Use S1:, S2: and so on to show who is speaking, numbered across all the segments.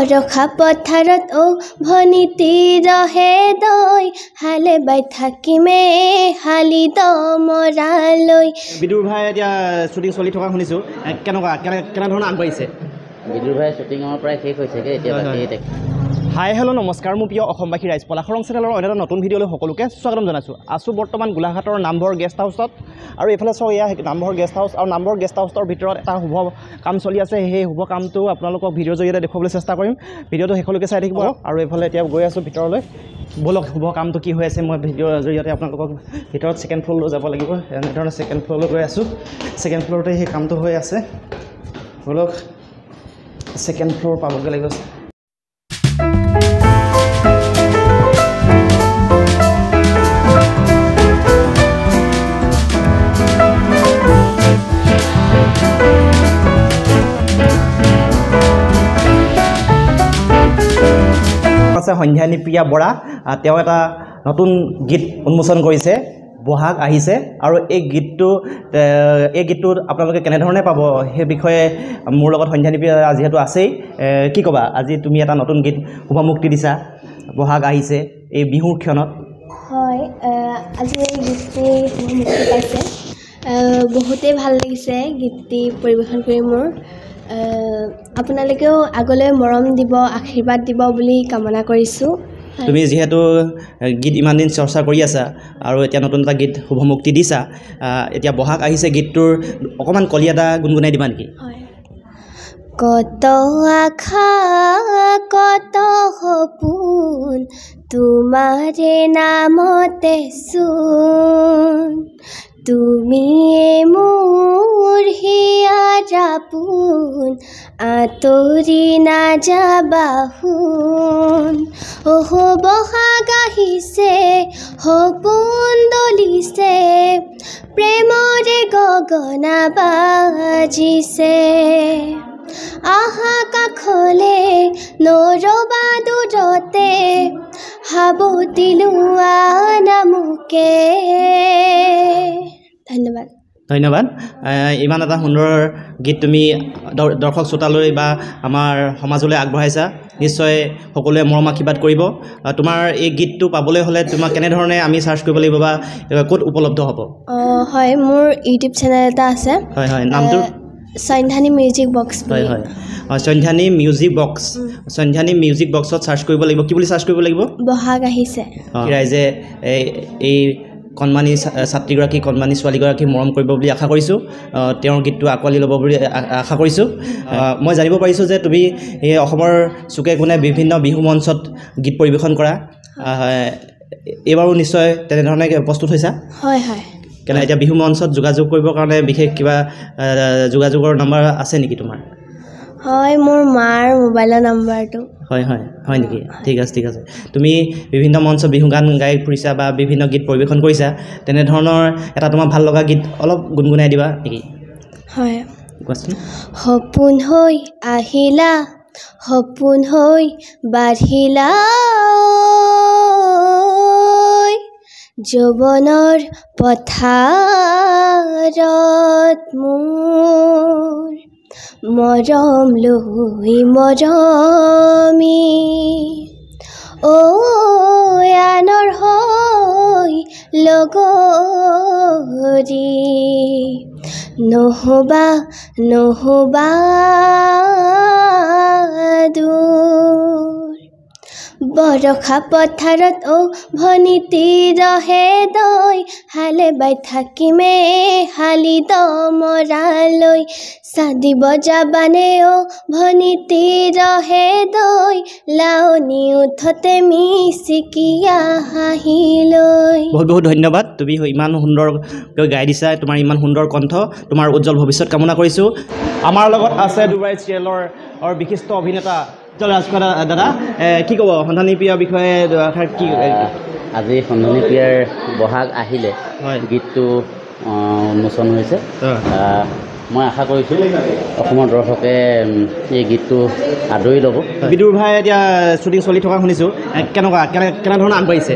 S1: বৰষা পথাৰত ভনিতি ৰহে দৈ হালে বাই থাকিমে হালি দমৰালৈ
S2: বিদুৰ ভাই এতিয়া শ্বুটিং চলি থকা শুনিছোঁ কেনেধৰণৰ আগবাঢ়িছে
S3: বিদুৰ ভাই শ্বুটিং আমাৰ প্ৰায় শেষ হৈছেগৈ এতিয়া বাকী
S2: হাই হেল্ল' নমস্কাৰ মোৰ প্ৰিয় অসমবাসী ৰাইজ পলাশৰং চেনেলৰ অন্য এটা নতুন ভিডিঅ'লৈ সকলোকে স্বাগতম জনাইছোঁ আছোঁ বৰ্তমান গোলাঘাটৰ নামবৰ গেষ্ট হাউচত আৰু এইফালে চাওক এয়া নামবৰ গেষ্ট হাউচ আৰু নামবৰ গেষ্ট হাউচৰ ভিতৰত এটা শুভ কাম চলি আছে সেই শুভ কামটো আপোনালোকক ভিডিঅ'ৰ জৰিয়তে দেখুৱাবলৈ চেষ্টা কৰিম ভিডিঅ'টো শেষলৈকে চাই থাকিব আৰু এইফালে এতিয়া গৈ আছোঁ ভিতৰলৈ ব'লক শুভ কামটো কি হৈ আছে মই ভিডিঅ'ৰ জৰিয়তে আপোনালোকক ভিতৰত ছেকেণ্ড ফ্ল'ৰলৈ যাব লাগিব এনেধৰণে ছেকেণ্ড ফ্ল'ৰলৈ গৈ আছোঁ ছেকেণ্ড ফ্ল'ৰতে সেই কামটো হৈ আছে ব'লক ছেকেণ্ড ফ্ল'ৰ পাবগৈ লাগিব সন্ধ্যানী প্ৰিয়া বৰা তেওঁ এটা নতুন গীত উন্মোচন কৰিছে বহাগ আহিছে আৰু এই গীতটোত আপোনালোকে কেনেধৰণে পাব সেই বিষয়ে মোৰ লগত সন্ধ্যানী প্ৰিয়া যিহেতু আছেই কি ক'বা আজি তুমি এটা নতুন গীত শুভমুক্তি দিছা বহাগ আহিছে এই বিহুৰ ক্ষণত
S1: হয় আজি এই গীতটি শুভমুক্তি পাইছে বহুতেই ভাল লাগিছে গীতটি পৰিৱেশন কৰি মোৰ আপোনালোকেও আগলৈ মৰম দিব আশীৰ্বাদ দিব বুলি কামনা কৰিছোঁ
S2: তুমি যিহেতু গীত ইমান দিন চৰ্চা কৰি আছা আৰু এতিয়া নতুন এটা গীত শুভমুক্তি দিছা এতিয়া বহাগ আহিছে গীতটোৰ অকণমান কলি এটা গুণগুণাই দিবা নেকি
S1: কত আশা কত সপোন তোমাৰে নামতে চোন তুমিয়ে মোৰ হিয়াৰ পোন আঁতৰি নাযাবা শুন বহাগ আহিছে সপোন দলিছে প্ৰেমৰে গগনা বাজিছে আহা কাষলে নৰবা দূৰতে সাৱটি লোৱা নামুকে ধন্যবাদ
S2: ধন্যবাদ ইমান এটা সুন্দৰ গীত তুমি দৰ্শক শ্ৰোতালৈ বা আমাৰ সমাজলৈ আগবঢ়াইছা নিশ্চয় সকলোৱে মৰম আশীৰ্বাদ কৰিব তোমাৰ এই গীতটো পাবলৈ হ'লে তোমাক কেনেধৰণে আমি চাৰ্চ কৰিব লাগিব বা ক'ত উপলব্ধ হ'ব
S1: হয় মোৰ ইউটিউব চেনেল এটা আছে
S2: হয় হয় নামটো
S1: সন্ধ্যানী মিউজিক বক্স
S2: হয় হয় সন্ধ্যানী মিউজিক বক্সত চাৰ্চ কৰিব লাগিব কি বুলি চাৰ্চ কৰিব লাগিব
S1: বহাগ আহিছে
S2: ৰাইজে এই কণমানি ছাত্ৰীগৰাকী কণমানি ছোৱালীগৰাকী মৰম কৰিব বুলি আশা কৰিছোঁ তেওঁৰ গীতটো আঁকোৱালি ল'ব বুলি আশা কৰিছোঁ মই জানিব পাৰিছোঁ যে তুমি এই অসমৰ চুকে কোণে বিভিন্ন বিহু মঞ্চত গীত পৰিৱেশন কৰা এইবাৰো নিশ্চয় তেনেধৰণে প্ৰস্তুত হৈছা
S1: হয় হয়
S2: কেনে এতিয়া বিহু মঞ্চত যোগাযোগ কৰিবৰ কাৰণে বিশেষ কিবা যোগাযোগৰ নম্বৰ আছে নেকি তোমাৰ
S1: হয় মোৰ মাৰ মোবাইলৰ নম্বৰটো
S2: হয় হয় হয় নেকি ঠিক আছে তুমি বিভিন্ন মঞ্চত বিহু গান গাই ফুৰিছা বা বিভিন্ন গীত পৰিৱেশন কৰিছা তেনেধৰণৰ এটা তোমাৰ ভাল লগা গীত অলপ গুণগুণাই দিবা নেকি
S1: হয়
S2: কোৱাচোন
S1: সপোন হৈ আহিলা সপোন হৈ বাঢ়িলা যৌৱনৰ পথাৰত মোৰ মৰম লৈ মৰমি আনৰ হৈ লগৰী নহবা দূৰ বৰষা পথাৰত ভনিতি ৰহে দৈ হালে বাই থাকিমে হালি দমৰালৈ চাদিব যাবানে ভনিতি ৰহে দৈ লাৱনি উঠতে মিচিকিয়া হাঁহিলৈ
S2: বহুত বহুত ধন্যবাদ তুমি ইমান সুন্দৰকৈ গাই দিছা তোমাৰ ইমান সুন্দৰ কণ্ঠ তোমাৰ উজ্জ্বল ভৱিষ্যত কামনা কৰিছোঁ আমাৰ লগত আছে দুবাই চিৰিয়েলৰ বিশিষ্ট অভিনেতা ৰাজকুমাৰ দাদা কি ক'ব সন্ধানী প্ৰিয়াৰ বিষয়ে কি
S3: আজি সন্ধানী প্ৰিয়াৰ বহাগ আহিলে গীতটো উন্মোচন হৈছে মই আশা কৰিছোঁ অসমৰ দৰ্শকে এই গীতটো আদৰি ল'ব
S2: বিদুৰ ভাই এতিয়া শ্বুটিং চলি থকা শুনিছোঁ কেনেধৰণে আগবাঢ়িছে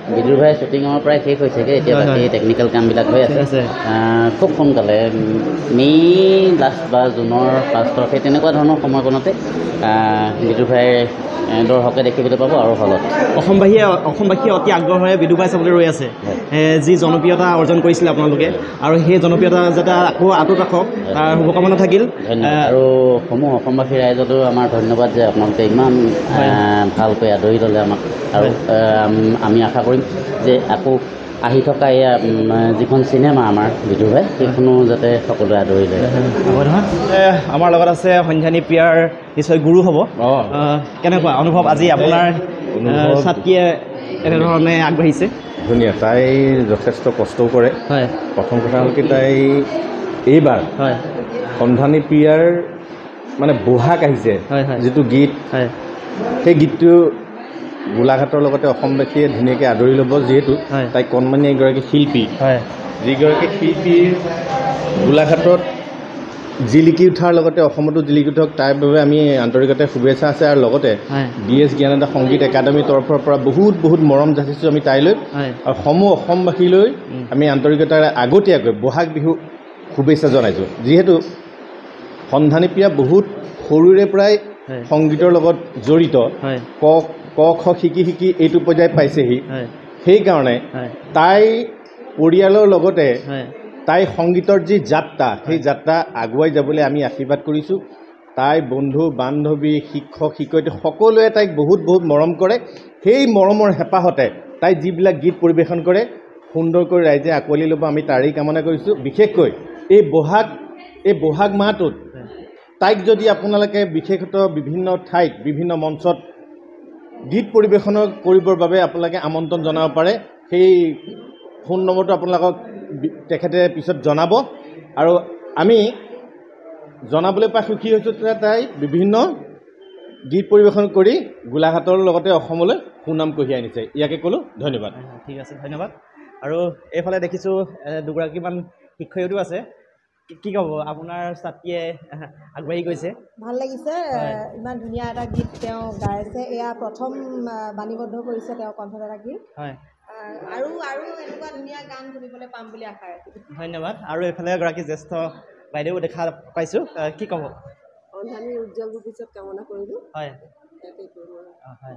S3: বিদুৰ ভাই শ্বুটিং আমাৰ প্ৰায় শেষ হৈছেগৈ এতিয়া বাকী টেকনিকেল কামবিলাক হৈ আছে খুব সোনকালে মে' লাষ্ট বা জুনৰ ফাৰ্ষ্টৰ সেই তেনেকুৱা ধৰণৰ সময়কণতে বিদুৰ ভাই দৰ্শকে দেখিবলৈ পাব আৰু হলত
S2: অসমবাসীয়ে অতি আগ্ৰহেৰে বিদুৰ ভাই চাবলৈ ৰৈ আছে যি জনপ্ৰিয়তা অৰ্জন কৰিছিলে আপোনালোকে আৰু সেই জনপ্ৰিয়তা যাতে আকৌ আঁতৰত ৰাখক তাৰ শুভকামনা থাকিল
S3: ধন্যবাদ আৰু সমূহ অসমবাসী ৰাইজতো আমাৰ ধন্যবাদ যে আপোনালোকে ইমান ভালকৈ আদৰি ল'লে আমাক আৰু আমি আশা কৰিম যে আকৌ আহি থকা এয়া যিখন চিনেমা আমাৰ বিদুৰ ভাই সেইখনো যাতে সকলোৱে আদৰি লয়
S2: আমাৰ লগত আছে সন্ধানী প্ৰিয়াৰ নিশ্চয় গুৰু হ'ব কেনেকুৱা অনুভৱ আজি আপোনাৰ ছাত্ৰীয়ে এনেধৰণে আগবাঢ়িছে
S4: ধুনীয়া তাই যথেষ্ট কষ্টও কৰে
S2: হয়
S4: প্ৰথম কথা হ'ল কি তাই এইবাৰ
S2: হয়
S4: সন্ধানী প্ৰিয়াৰ মানে বহাগ আহিছে যিটো গীত সেই গীতটো গোলাঘাটৰ লগতে অসমবাসীয়ে ধুনীয়াকৈ আদৰি ল'ব যিহেতু তাই কণমানি এগৰাকী শিল্পী যিগৰাকী শিল্পীৰ গোলাঘাটত জিলিকি উঠাৰ লগতে অসমতো জিলিকি উঠক তাৰ বাবে আমি আন্তৰিকতাৰে শুভেচ্ছা আছে আৰু লগতে DS জ্ঞানদা সংগীত একাডেমীৰ তৰফৰ পৰা বহুত মৰম যাচিছোঁ আমি তাইলৈ আৰু সমূহ অসমবাসীলৈ আমি আন্তৰিকতাৰে আগতীয়াকৈ বহাগ বিহু শুভেচ্ছা জনাইছোঁ যিহেতু সন্ধানী প্ৰিয়া বহুত সৰুৰে পৰাই সংগীতৰ লগত জড়িত ক খ শিকি এইটো পৰ্যায় পাইছেহি সেইকাৰণে তাই পৰিয়ালৰ লগতে তাই সংগীতৰ যি যাত্ৰা সেই যাত্ৰা আগুৱাই যাবলৈ আমি আশীৰ্বাদ কৰিছোঁ তাই বন্ধু বান্ধৱী শিক্ষক শিক্ষয়িত্ৰী সকলোৱে তাইক বহুত মৰম কৰে সেই মৰমৰ হেঁপাহতে তাই যিবিলাক গীত পৰিৱেশন কৰে সুন্দৰকৈ ৰাইজে আঁকোৱালি ল'ব আমি তাৰেই কামনা কৰিছোঁ বিশেষকৈ এই বহাগ মাহটোত তাইক যদি আপোনালোকে বিশেষতঃ বিভিন্ন ঠাইত বিভিন্ন মঞ্চত গীত পৰিৱেশন কৰিবৰ বাবে আপোনালোকে আমন্ত্ৰণ জনাব পাৰে সেই ফোন নম্বৰটো আপোনালোকক তেখেতে পিছত জনাব আৰু আমি জনাবলৈ পাই সুখী হৈছোঁ যে তাই বিভিন্ন গীত পৰিৱেশন কৰি গোলাঘাটৰ লগতে অসমলৈ সুনাম কঢ়িয়াই আনিছে ইয়াকে ক'লোঁ ধন্যবাদ
S2: ঠিক আছে ধন্যবাদ আৰু এইফালে দেখিছোঁ দুগৰাকীমান শিক্ষয়িত্ৰীও আছে কি ক'ব আপোনাৰ ছাত্ৰীয়ে আগবাঢ়ি গৈছে
S5: ভাল লাগিছে ইমান ধুনীয়া এটা গীত তেওঁ গাইছে এয়া প্ৰথম বাণীবদ্ধ কৰিছে তেওঁ কণ্ঠদাতা গীত
S2: হয়
S5: আৰু এনেকুৱা ধুনীয়া গান শুনিবলৈ পাম বুলি আশা ৰাখিছোঁ
S2: ধন্যবাদ আৰু এইফালে এগৰাকী জ্যেষ্ঠ বাইদেউ দেখা পাইছোঁ কি ক'ব
S5: সন্ধানীৰ উজ্জ্বল ভৱিষ্যত কামনা কৰিলোঁ
S2: হয়
S5: হয়